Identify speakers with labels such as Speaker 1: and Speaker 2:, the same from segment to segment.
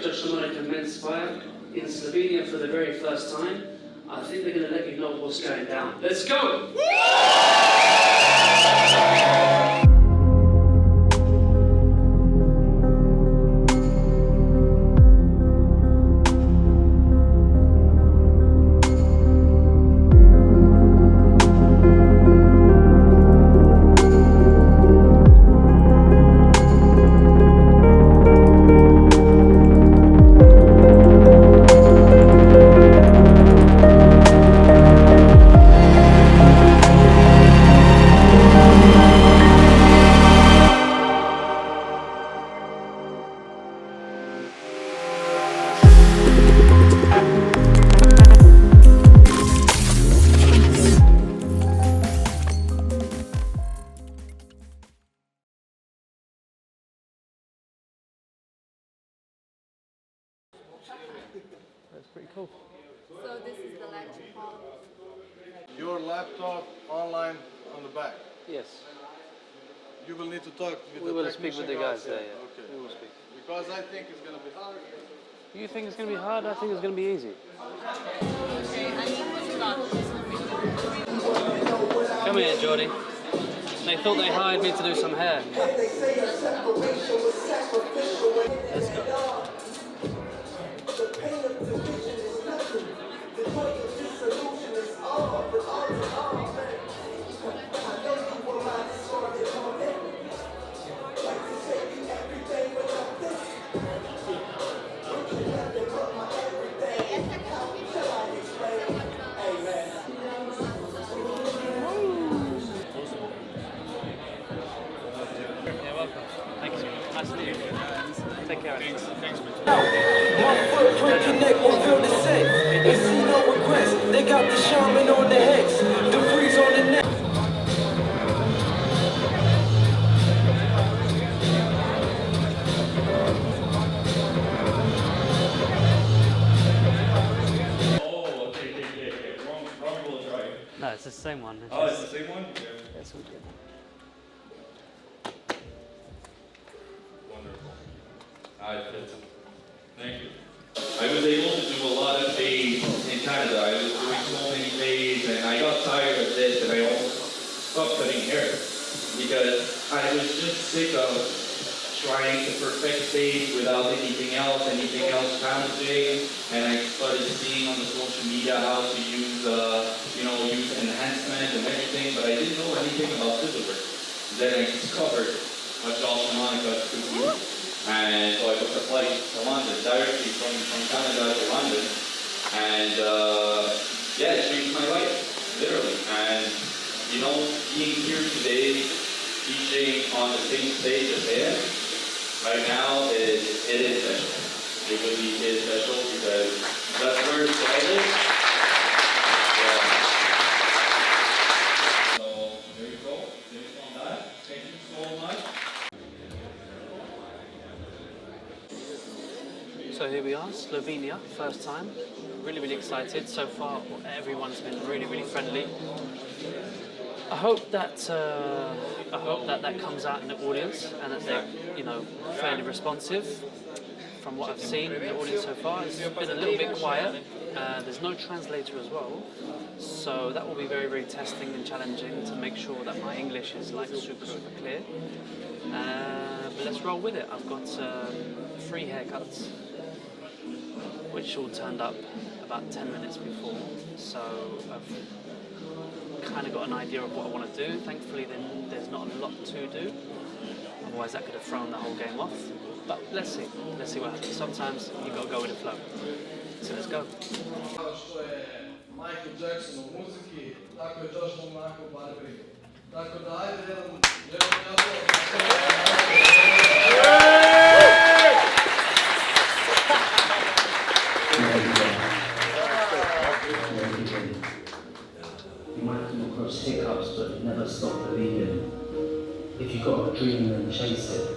Speaker 1: judge Lamonaca MENSPIRE in Slovenia for the very first time. I think they're going to let you know what's going down. Let's go!
Speaker 2: That's pretty cool.
Speaker 3: So this is the lecture hall.
Speaker 4: Your laptop online on the back.
Speaker 2: Yes.
Speaker 4: You will need to talk with
Speaker 2: We
Speaker 4: the
Speaker 2: will speak with the guys
Speaker 4: technician
Speaker 2: there, yeah.
Speaker 4: Okay.
Speaker 2: We will speak.
Speaker 4: Because I think it's going to be hard.
Speaker 2: You think it's going to be hard? I think it's going to be easy.
Speaker 3: Okay, I need what you got.
Speaker 2: Come here, Jordy. They thought they hired me to do some hair. Let's go. Nice to meet you. Take care. Thanks.
Speaker 5: One foot break your neck, won't feel the same. They see no regrets. They got the Showman on the hex, the freeze on the neck.
Speaker 6: Oh, okay. Wrong rule is right.
Speaker 2: No, it's the same one.
Speaker 6: Oh, it's the same one? Yeah.
Speaker 2: That's all good.
Speaker 6: Wonderful. It fits. Thank you. I was able to do a lot of days in Canada. I was doing so many days and I got tired of this and I almost stopped cutting hair because I was just sick of trying to perfect face without anything else challenging, and I started seeing on the social media how to use use enhancement and everything, but I didn't know anything about scissors. Then I discovered what Lamonaca could do. And so I took a flight to London, directly from Canada to London, and it changed my life, literally. And being here today, teaching on the same stage as him, right now, it is special. It really is special because that's where it started. So there you go. Based on that, thank you so much.
Speaker 2: So here we are, Slovenia, first time. Really excited. So far, everyone's been really friendly. I hope that that comes out in the audience and that they're fairly responsive. From what I've seen in the audience so far, it's been a little bit quiet. There's no translator as well, so that will be very testing and challenging to make sure that my English is super clear. But let's roll with it. I've got 3 haircuts, which all turned up about 10 minutes before, so I've kind of got an idea of what I want to do. Thankfully then there's not a lot to do, otherwise that could have thrown the whole game off. But let's see what happens. Sometimes you've got to go with the flow. So let's go.
Speaker 4: Što je Michael Jackson u muziki, tako je Josh Lamonaca u Barberingu. Tako da ajde jedan
Speaker 7: You might come across hiccups, but never stop believing. If you've got a dream, then chase it.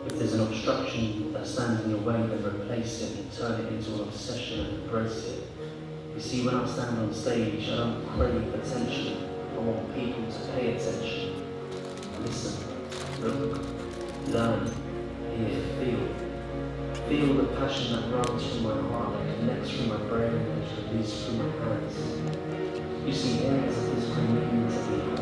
Speaker 7: If there's an obstruction that stands in your way, then replace it and turn it into an obsession and embrace it. You see, when I stand on stage, I don't crave attention. I want people to pay attention. Listen, look, learn, hear, feel. Feel the passion that runs from my heart, that connects from my brain and is released through my hands. You see, hair has a physical meaning to people.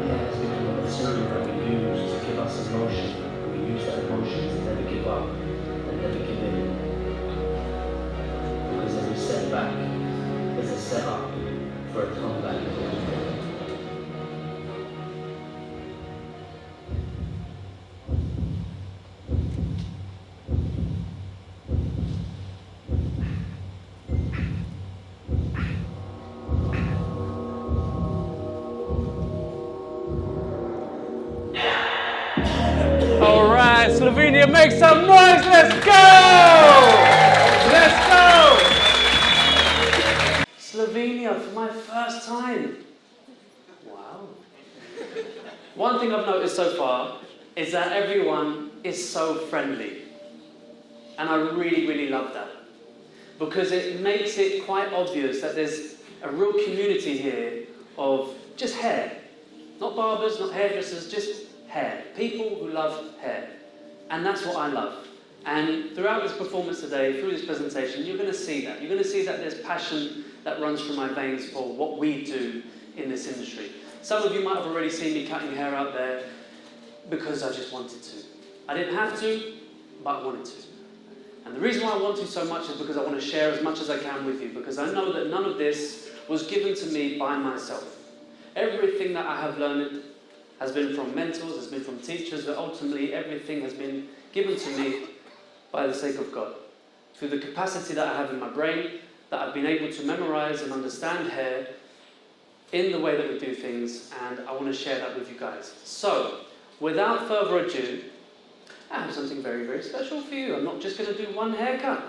Speaker 7: Hair has become a material that we use to give us emotion, and we use that emotion to never give up and never give in. Because every setback is a setup for a comeback.
Speaker 2: All right, Slovenia, make some noise. Let's go! Let's go! Slovenia for my first time. Wow. One thing I've noticed so far is that everyone is so friendly. And I really, really love that. Because it makes it quite obvious that there's a real community here of just hair. Not barbers, not hairdressers, just hair. People who love hair. And that's what I love. And throughout this performance today, through this presentation, you're going to see that. You're going to see that there's passion that runs through my veins for what we do in this industry. Some of you might have already seen me cutting hair out there because I just wanted to. I didn't have to, but I wanted to. And the reason why I want to so much is because I want to share as much as I can with you, because I know that none of this was given to me by myself. Everything that I have learned has been from mentors, has been from teachers, but ultimately everything has been given to me by the sake of God. Through the capacity that I have in my brain, that I've been able to memorize and understand hair in the way that we do things, and I want to share that with you guys. So, without further ado, I have something very, very special for you. I'm not just going to do one haircut.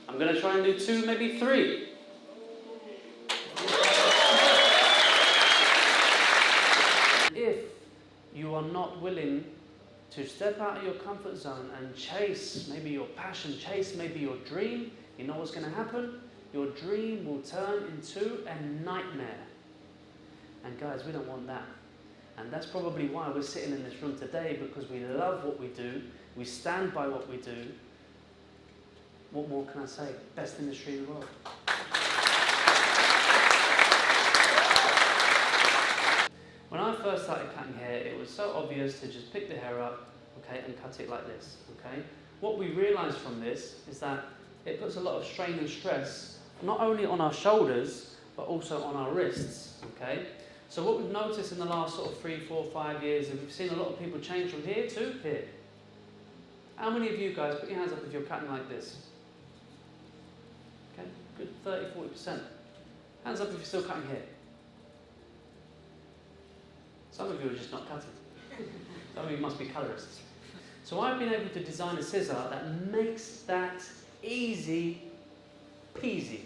Speaker 2: I'm going to try and do 2, maybe 3. If you are not willing to step out of your comfort zone and chase maybe your passion, chase maybe your dream, you know what's going to happen? Your dream will turn into a nightmare. And guys, we don't want that. And that's probably why we're sitting in this room today, because we love what we do, we stand by what we do. What more can I say? Best industry in the world. When I first started cutting hair, it was so obvious to just pick the hair up, okay, and cut it like this, okay? What we realised from this is that it puts a lot of strain and stress, not only on our shoulders, but also on our wrists, okay? So what we've noticed in the last sort of 3, 4, 5 years is we've seen a lot of people change from here to here. How many of you guys, put your hands up if you're cutting like this? Okay, good, 30, 40%. Hands up if you're still cutting here. Some of you are just not cutting. Some of you must be colorists. So I've been able to design a scissor that makes that easy peasy.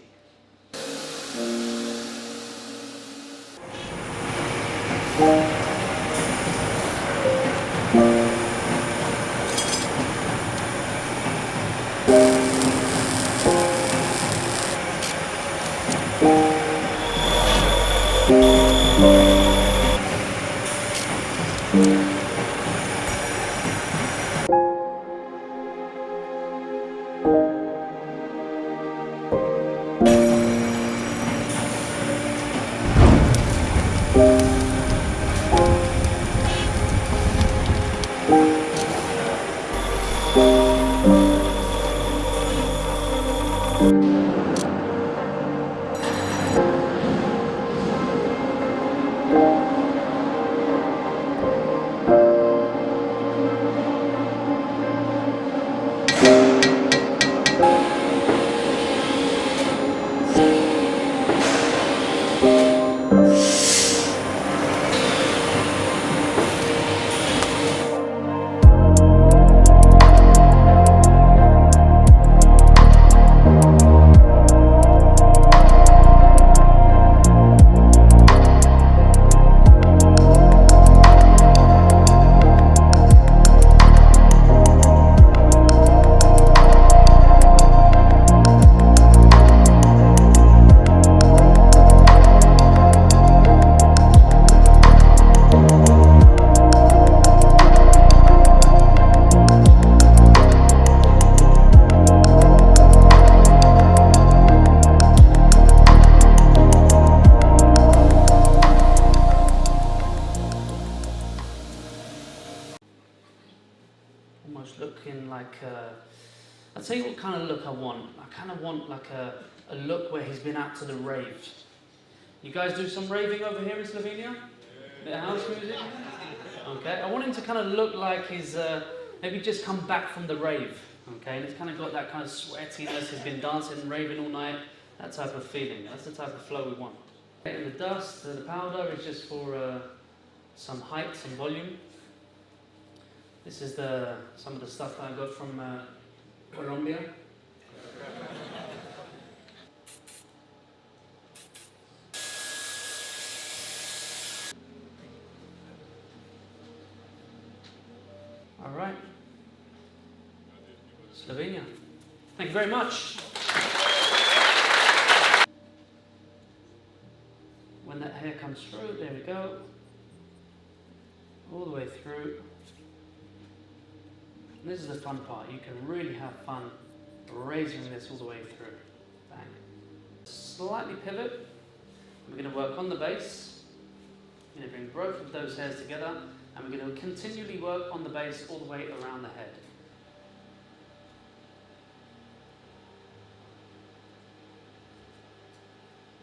Speaker 2: I'll tell you what kind of look I want. I kind of want like a look where he's been out to the rave. You guys do some raving over here in Slovenia? Bit of house music? Okay, I want him to kind of look like he's maybe just come back from the rave. Okay, and he's kind of got that kind of sweatiness, he's been dancing and raving all night, that type of feeling. That's the type of flow we want. And the dust, the powder is just for some height, some volume. This is some of the stuff that I got from Colombia. All right. Slovenia. Thank you very much. When that hair comes through, there we go. All the way through. And this is the fun part. You can really have fun raising this all the way through. Bang. Slightly pivot. We're going to work on the base. We're going to bring both of those hairs together, and we're going to continually work on the base all the way around the head.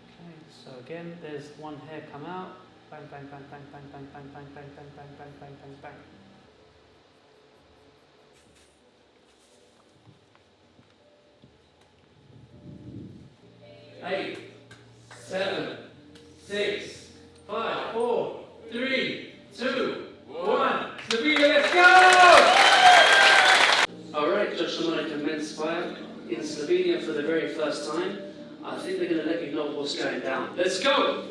Speaker 2: Okay, so again, there's one hair come out. Bang, bang, bang, bang, bang, bang, bang, bang, bang, bang, bang, bang, bang, bang, bang. 8, 7, 6, 5, 4, 3, 2, 1. Slovenia, let's go! Alright, Judge Lamonaca MENSPIRE in Slovenia for the very first time. I think they're going to let you know what's going down. Let's go!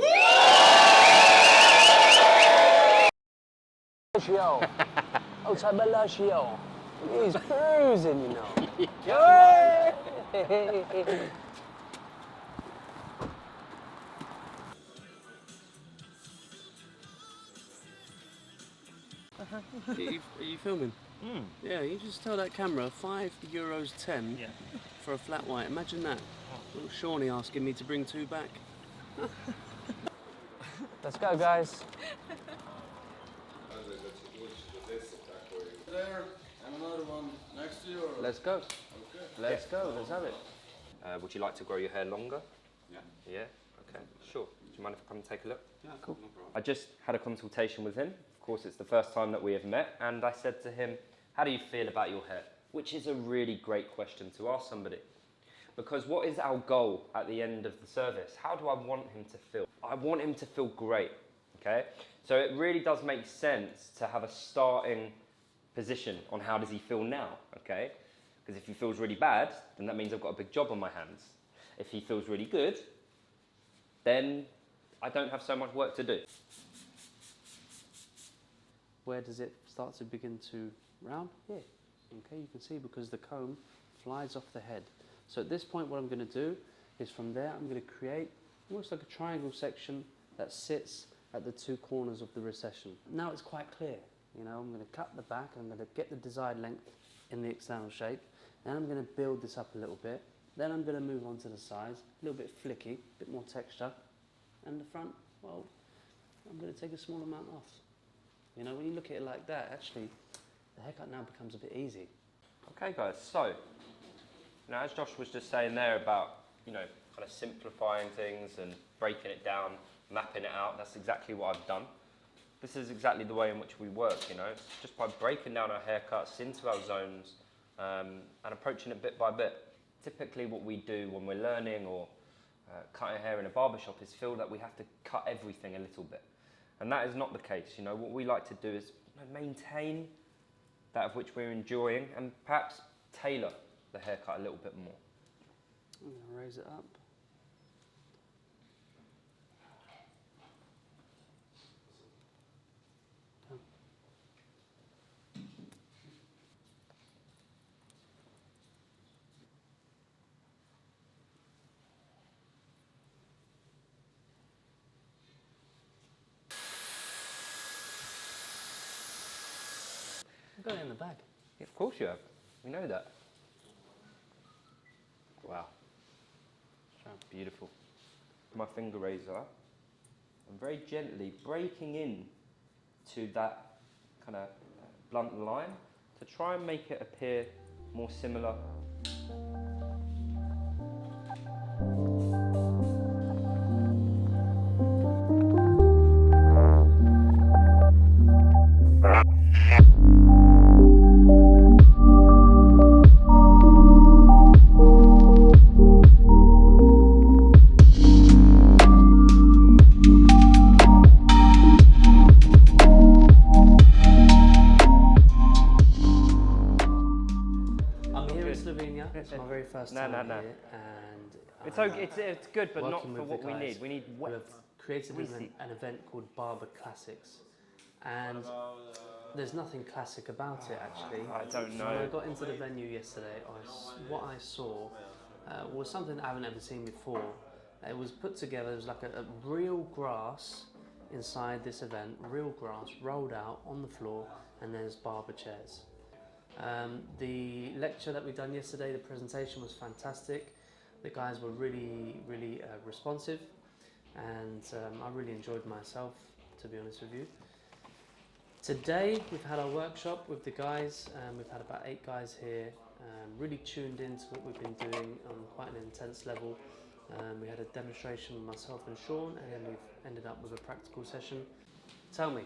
Speaker 8: Outside Bellagio. He's cruising, you know.
Speaker 2: Are you filming? Yeah, you just tell that camera €5.10 for a flat white. Imagine that. Little Shawnee asking me to bring 2 back.
Speaker 8: Let's go, guys.
Speaker 4: There, and another one next to you. Or?
Speaker 8: Let's go.
Speaker 4: Okay.
Speaker 8: Let's go. Let's have it.
Speaker 9: Would you like to grow your hair longer?
Speaker 4: Yeah.
Speaker 9: Yeah? Okay, sure. Do you mind if I come and take a look?
Speaker 4: Yeah, cool. No problem.
Speaker 9: I just had a consultation with him. Of course, it's the first time that we have met, and I said to him, how do you feel about your hair? Which is a really great question to ask somebody. Because what is our goal at the end of the service? How do I want him to feel? I want him to feel great, okay? So it really does make sense to have a starting position on how does he feel now, okay? Because if he feels really bad, then that means I've got a big job on my hands. If he feels really good, then I don't have so much work to do.
Speaker 2: Where does it start to begin to round? Here. Okay, you can see because the comb flies off the head. So at this point what I'm going to do is from there I'm going to create almost like a triangle section that sits at the 2 corners of the recession. Now it's quite clear. You know, I'm going to cut the back, I'm going to get the desired length in the external shape, then I'm going to build this up a little bit, then I'm going to move on to the sides, a little bit flicky, a bit more texture, and the front, well, I'm going to take a small amount off. You know, when you look at it like that, actually, the haircut now becomes a bit easy.
Speaker 9: Okay guys, so, now as Josh was just saying there about, you know, kind of simplifying things and breaking it down, mapping it out, that's exactly what I've done. This is exactly the way in which we work, you know, it's just by breaking down our haircuts into our zones and approaching it bit by bit. Typically what we do when we're learning or cutting hair in a barbershop is feel that we have to cut everything a little bit. And that is not the case, you know, what we like to do is maintain that of which we're enjoying and perhaps tailor the haircut a little bit more.
Speaker 2: I'm going to raise it up. I've got it in the bag.
Speaker 9: Yeah, of course you have. We know that. Wow. Beautiful. My finger razor, I'm very gently breaking in to that kind of blunt line to try and make it appear more similar
Speaker 2: I'm here in Slovenia. It's my very first time here, and
Speaker 9: It's good, but not
Speaker 2: working
Speaker 9: for
Speaker 2: with
Speaker 9: what
Speaker 2: the
Speaker 9: we
Speaker 2: guys
Speaker 9: need. We need
Speaker 2: who
Speaker 9: wet.
Speaker 2: have created an event called Barber Classics, and there's nothing classic about it actually.
Speaker 9: I don't know.
Speaker 2: When I got into the venue yesterday, what I saw was something I haven't ever seen before. It was put together. It was like a real grass inside this event, real grass rolled out on the floor, and there's barber chairs. The lecture that we done yesterday, the presentation was fantastic. The guys were really responsive, and I really enjoyed myself, to be honest with you. Today we've had our workshop with the guys, and we've had about 8 guys here, really tuned into what we've been doing on quite an intense level. We had a demonstration with myself and Sean, and then we've ended up with a practical session. Tell me,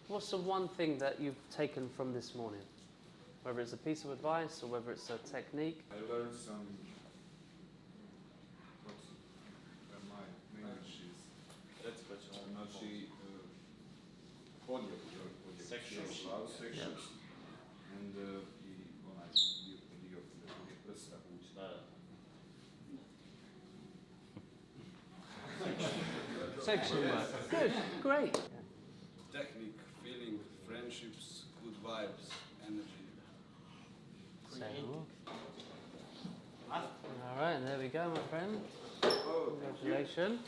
Speaker 2: what's the one thing that you've taken from this morning? Whether it's a piece of advice or whether it's a technique?
Speaker 10: I learned some what my English is. Znači, podjel sections, and I onaj dio prsta vući.
Speaker 2: Section work. Good, great.
Speaker 10: Technique, feeling, friendships, good vibes, energy.
Speaker 2: All right, there we go, my friend. Congratulations.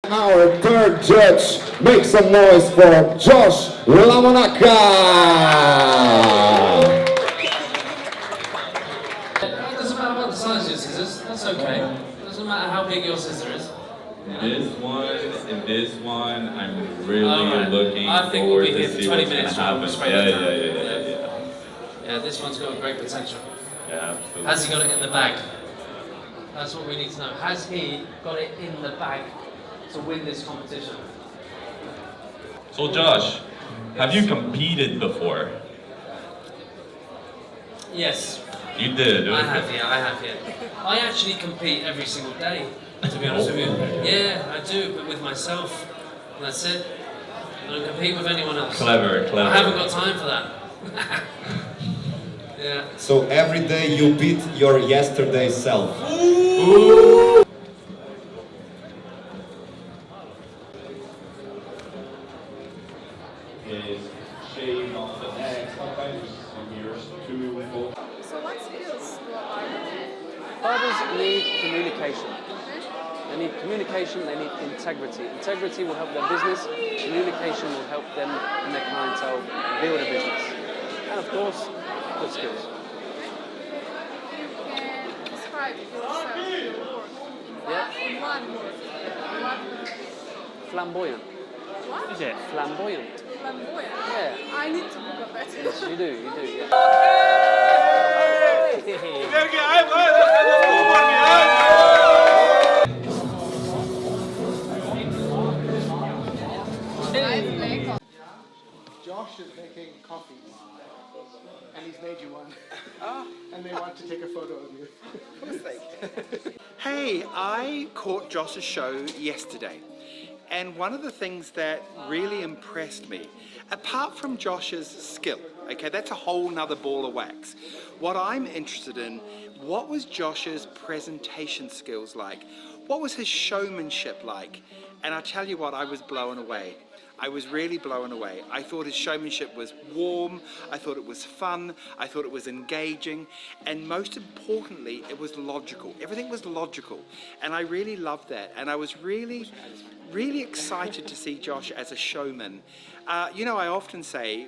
Speaker 11: Our third judge, make some noise for Josh Lamonaca.
Speaker 1: It doesn't matter about the size of your scissors, that's okay. It doesn't matter how big your scissor is.
Speaker 6: This one, I'm really looking
Speaker 1: I think we'll
Speaker 6: forward
Speaker 1: be here
Speaker 6: to
Speaker 1: for
Speaker 6: see
Speaker 1: 20
Speaker 6: what's
Speaker 1: minutes.
Speaker 6: gonna
Speaker 1: We'll
Speaker 6: happen.
Speaker 1: break it down.
Speaker 6: Yeah.
Speaker 1: Yeah, this one's got great potential.
Speaker 6: Yeah, absolutely.
Speaker 1: Has he got it in the bag? That's what we need to know. Has he got it in the bag to win this competition?
Speaker 6: So Josh, have you competed before?
Speaker 1: Yes.
Speaker 6: You did.
Speaker 1: I have, yeah. I actually compete every single day, to be honest with you. Yeah, I do, but with myself. That's it. I don't compete with anyone else.
Speaker 6: Clever.
Speaker 1: I haven't got time for that. Yeah.
Speaker 11: So every day you beat your yesterday self.
Speaker 1: Ooh.
Speaker 6: Is shave on the neck, sometimes mirrors too.
Speaker 3: So what skills do a barber need?
Speaker 2: Barbers need communication. They need communication, they need integrity. Integrity will help their business, communication will help them and their clientele build a business. And of course, good skills.
Speaker 3: You can describe yourself, your work, in one word. What?
Speaker 2: Flamboyant.
Speaker 3: What?
Speaker 2: Is it? Flamboyant.
Speaker 3: Flamboyant.
Speaker 2: Yeah.
Speaker 3: I need to Google that.
Speaker 2: Yes, you do, yeah.
Speaker 12: Josh is making coffee, and he's made you one. And they want to take a photo of you.
Speaker 13: Hey, I caught Josh's show yesterday, and one of the things that really impressed me, apart from Josh's skill, okay, that's a whole nother ball of wax. What I'm interested in, what was Josh's presentation skills like? What was his showmanship like? And I tell you what, I was blown away. I was really blown away. I thought his showmanship was warm, I thought it was fun, I thought it was engaging, and most importantly, it was logical. Everything was logical, and I really loved that. And I was really excited to see Josh as a showman. You know, I often say,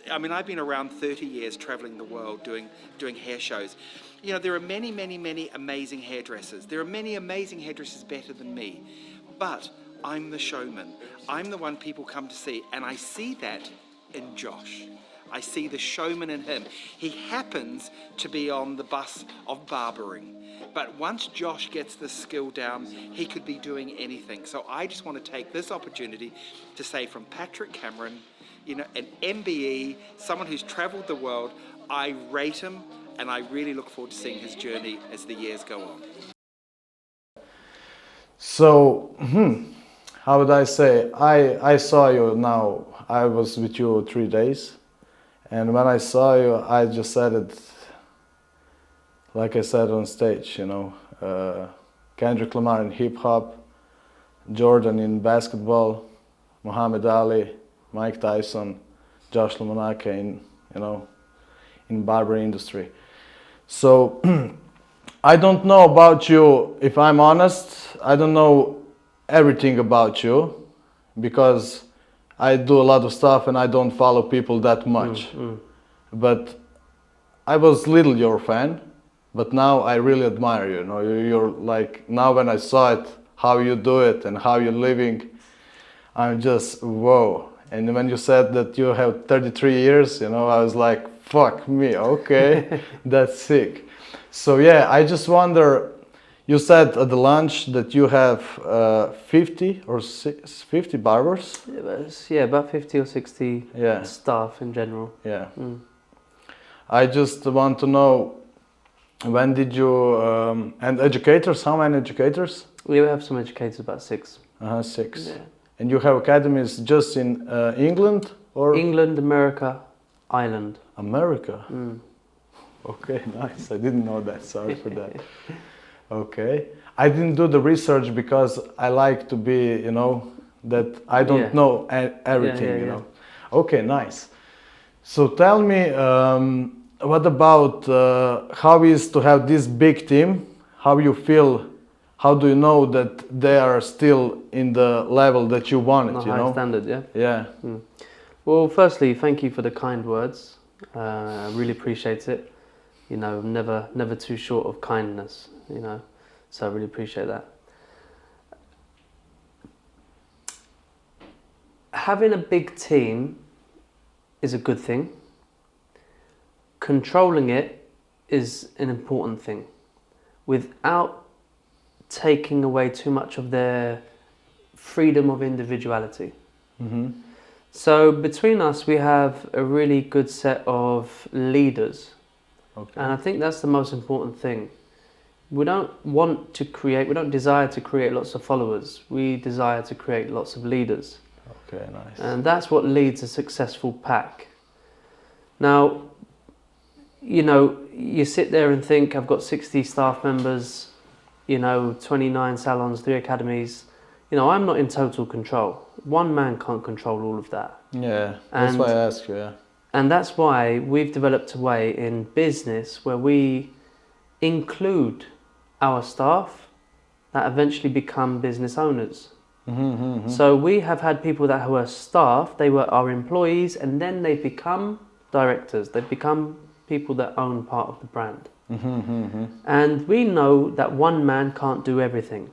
Speaker 13: I mean, I've been around 30 years traveling the world doing hair shows. You know, there are many amazing hairdressers. There are many amazing hairdressers better than me, but I'm the showman. I'm the one people come to see, and I see that in Josh. I see the showman in him. He happens to be on the bus of barbering. But once Josh gets the skill down, he could be doing anything. So I just want to take this opportunity to say from Patrick Cameron, you know, an MBE, someone who's traveled the world, I rate him and I really look forward to seeing his journey as the years go on.
Speaker 14: So, how would I say? I saw you now. I was with you 3 days, and when I saw you, I just said it like I said on stage. You know, Kendrick Lamar in hip hop, Jordan in basketball, Muhammad Ali, Mike Tyson, Josh Lamonaca in in barbering industry. So. I don't know about you, if I'm honest. I don't know everything about you because I do a lot of stuff and I don't follow people that much. But I was little your fan, but now I really admire you. You know, you're like, now when I saw it, how you do it and how you're living, I'm just, whoa. And when you said that you have 33 years, you know, I was like, fuck me, okay, that's sick. So yeah, I just wonder, you said at the lunch that you have 50 or 50 barbers?
Speaker 2: Yeah, about 50 or 60 staff in general.
Speaker 14: Yeah. I just want to know, when did you, and educators, how many educators?
Speaker 2: We have some educators, about 6.
Speaker 14: 6.
Speaker 2: Yeah.
Speaker 14: And you have academies just in England or?
Speaker 2: England, America, Ireland.
Speaker 14: America? Okay, nice. I didn't know that. Sorry for that. Okay. I didn't do the research because I like to be, you know, that I don't know everything, you know. Okay, nice. So tell me, what about how is to have this big team? How you feel? How do you know that they are still in the level that you wanted, you know?
Speaker 2: High standard, yeah?
Speaker 14: Yeah.
Speaker 2: Well, firstly, thank you for the kind words. I really appreciate it. You know, never too short of kindness, you know, so I really appreciate that. Having a big team is a good thing. Controlling it is an important thing without taking away too much of their freedom of individuality. So between us, we have a really good set of leaders.
Speaker 14: Okay.
Speaker 2: And I think that's the most important thing. We don't desire to create lots of followers. We desire to create lots of leaders.
Speaker 14: Okay, nice.
Speaker 2: And that's what leads a successful pack. Now, you know, you sit there and think, I've got 60 staff members, you know, 29 salons, 3 academies. You know, I'm not in total control. One man can't control all of that.
Speaker 14: Yeah, that's why I asked you, yeah.
Speaker 2: And that's why we've developed a way in business where we include our staff that eventually become business owners. So we have had people that were staff, they were our employees, and then they become directors. They become people that own part of the brand. And we know that one man can't do everything.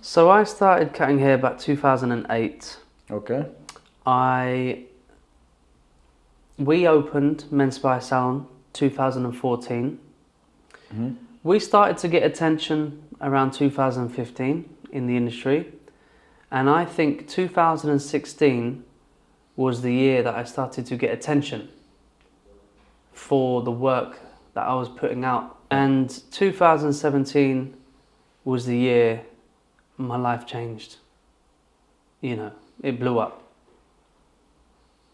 Speaker 2: So I started cutting hair about 2008.
Speaker 14: Okay.
Speaker 2: We opened MENSPIRE Salon 2014. We started to get attention around 2015 in the industry. And I think 2016 was the year that I started to get attention for the work that I was putting out. And 2017 was the year my life changed. You know, it blew up.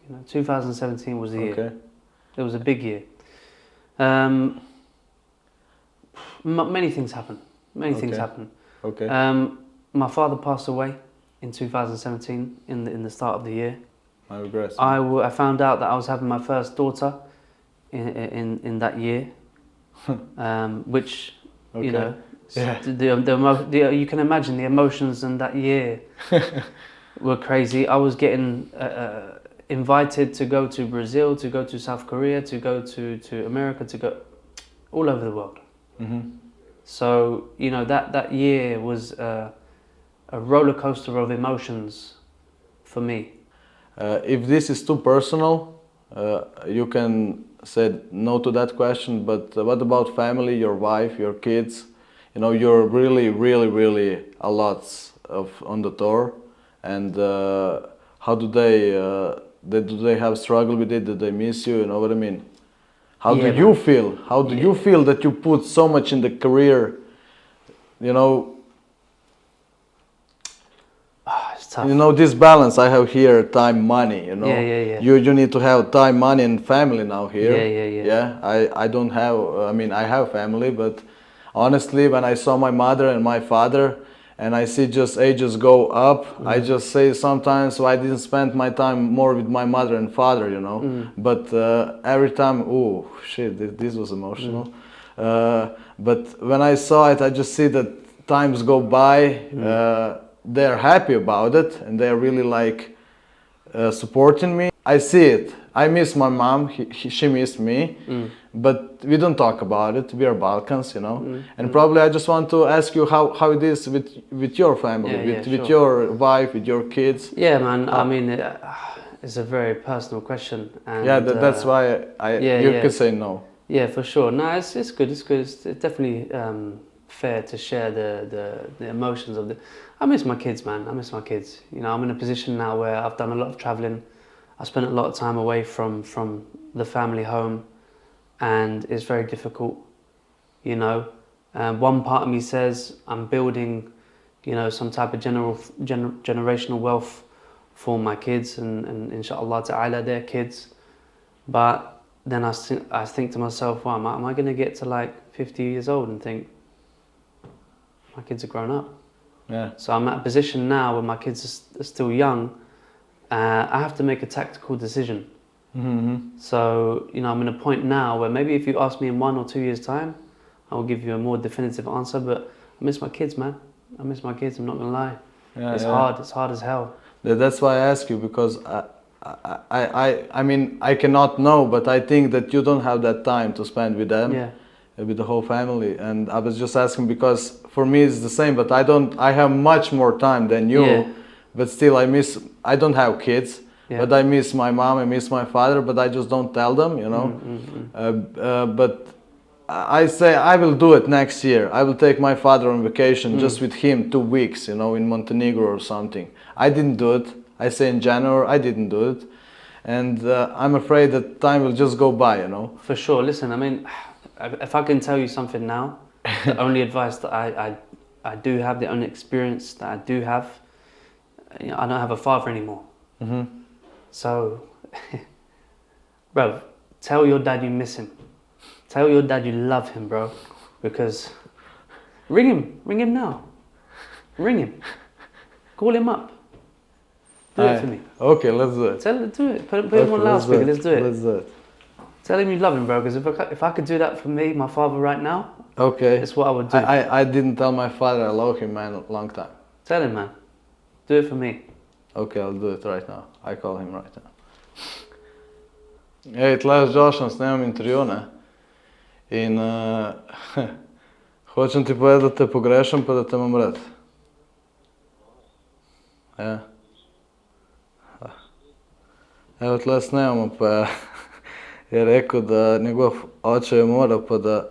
Speaker 2: You know, 2017 was the year. It was a big year. Many things happened. Many things happened.
Speaker 14: Okay.
Speaker 2: My father passed away in 2017 in the start of the year.
Speaker 14: My regrets.
Speaker 2: I found out that I was having my first daughter in that year, which you know, you can imagine the emotions in that year were crazy. I was getting invited to go to Brazil, to go to South Korea, to go to America, to go all over the world. So you know, that year was a roller coaster of emotions for me.
Speaker 14: If this is too personal, you can say no to that question, but what about family, your wife, your kids? You know, you're really a lot on the tour, and how do they have struggle with it? Do they miss you? You know what I mean? How do you feel? How do you feel that you put so much in the career? You know,
Speaker 2: it's tough.
Speaker 14: You know, this balance I have here, time, money. You know,
Speaker 2: Yeah.
Speaker 14: You need to have time, money, and family now here.
Speaker 2: Yeah.
Speaker 14: I don't have. I mean, I have family, but honestly, when I saw my mother and my father, and I see just ages go up, I just say sometimes why I didn't spend my time more with my mother and father, you know. But every time, oh shit, this was emotional. But when I saw it, I just see that times go by. They're happy about it, and they're really like supporting me. I see it. I miss my mom. She missed me. But we don't talk about it. We are Balkans, you know. And probably I just want to ask you how it is with your family, with your wife, with your kids.
Speaker 2: Yeah, man. I mean, it's a very personal question. And,
Speaker 14: yeah, that's why you can say no.
Speaker 2: Yeah, for sure. No, it's good. It's good. It's definitely fair to share the emotions of the. I miss my kids, man. I miss my kids. You know, I'm in a position now where I've done a lot of traveling. I spent a lot of time away from the family home. And it's very difficult, you know. One part of me says I'm building, you know, some type of generational wealth for my kids and inshallah ta'ala their kids. But then I think to myself, well, am I going to get to like 50 years old and think my kids are grown up?
Speaker 14: Yeah.
Speaker 2: So I'm at a position now where my kids are still young. I have to make a tactical decision. So, you know, I'm in a point now where maybe if you ask me in 1 or 2 years' time, I will give you a more definitive answer. But I miss my kids, man. I miss my kids. I'm not gonna lie. It's hard. It's hard as hell.
Speaker 14: That's why I ask you, because I mean, I cannot know, but I think that you don't have that time to spend with them, with the whole family. And I was just asking because for me it's the same, but I have much more time than you, but still I don't have kids. But I miss my mom, I miss my father, but I just don't tell them, you know. But I say I will do it next year. I will take my father on vacation just with him 2 weeks, you know, in Montenegro or something. I didn't do it. I say in January, I didn't do it. And I'm afraid that time will just go by, you know.
Speaker 2: For sure. Listen, I mean, if I can tell you something now, the only advice that I do have, the only experience that I do have, you know, I don't have a father anymore. So, bro, tell your dad you miss him. Tell your dad you love him, bro. Because ring him now. Ring him. Call him up. Do it for me.
Speaker 14: Okay, let's do it.
Speaker 2: Tell him to do it. Put him on loudspeaker. Let's do it.
Speaker 14: Let's do it.
Speaker 2: Tell him you love him, bro. Because if I could do that for me, my father right now, it's what I would do.
Speaker 14: I didn't tell my father I love him, man, a long time.
Speaker 2: Tell him, man. Do it for me.
Speaker 14: Okay, I'll do it right now. I call him right now. Ej, tle s Joshom snemam intervju, ne? In hočem ti povedati, da te pogrešam, pa da te imam rad. Ja. Evo, tle snemamo, pa je rekel, da njegov oče je mora, pa da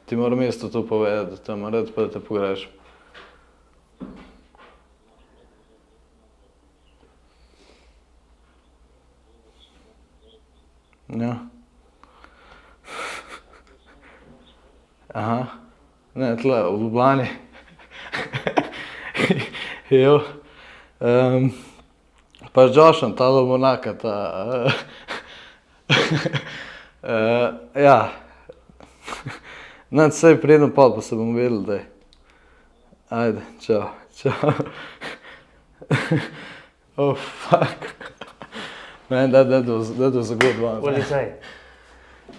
Speaker 14: ti moram isto tu povedati, da te imam rad, pa da te pogrešam. Ja. Aha. Ne, tle, v Ljubljani. Jo. Pa z Joshom, ta Lamonaca, ta... ja. Ne, sej pridem pol, pa se bomo videli, daj. Ajde, čao, čao. Oh, fuck. Man, that was a good one.
Speaker 2: What did he say?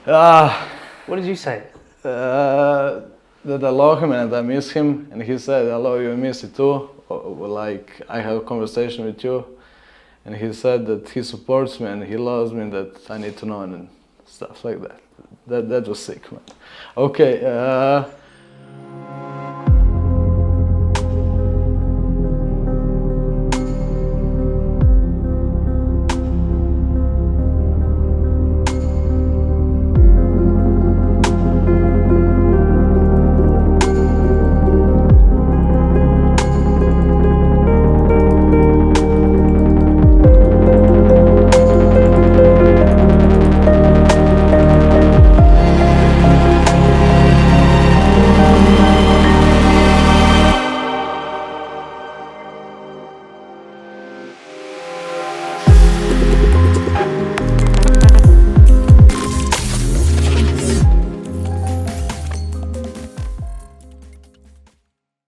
Speaker 2: What did you say?
Speaker 14: That I love him and I miss him, and he said, I love you and miss you too. Like, I have a conversation with you, and he said that he supports me and he loves me, that I need to know and stuff like that. That was sick, man. Okay,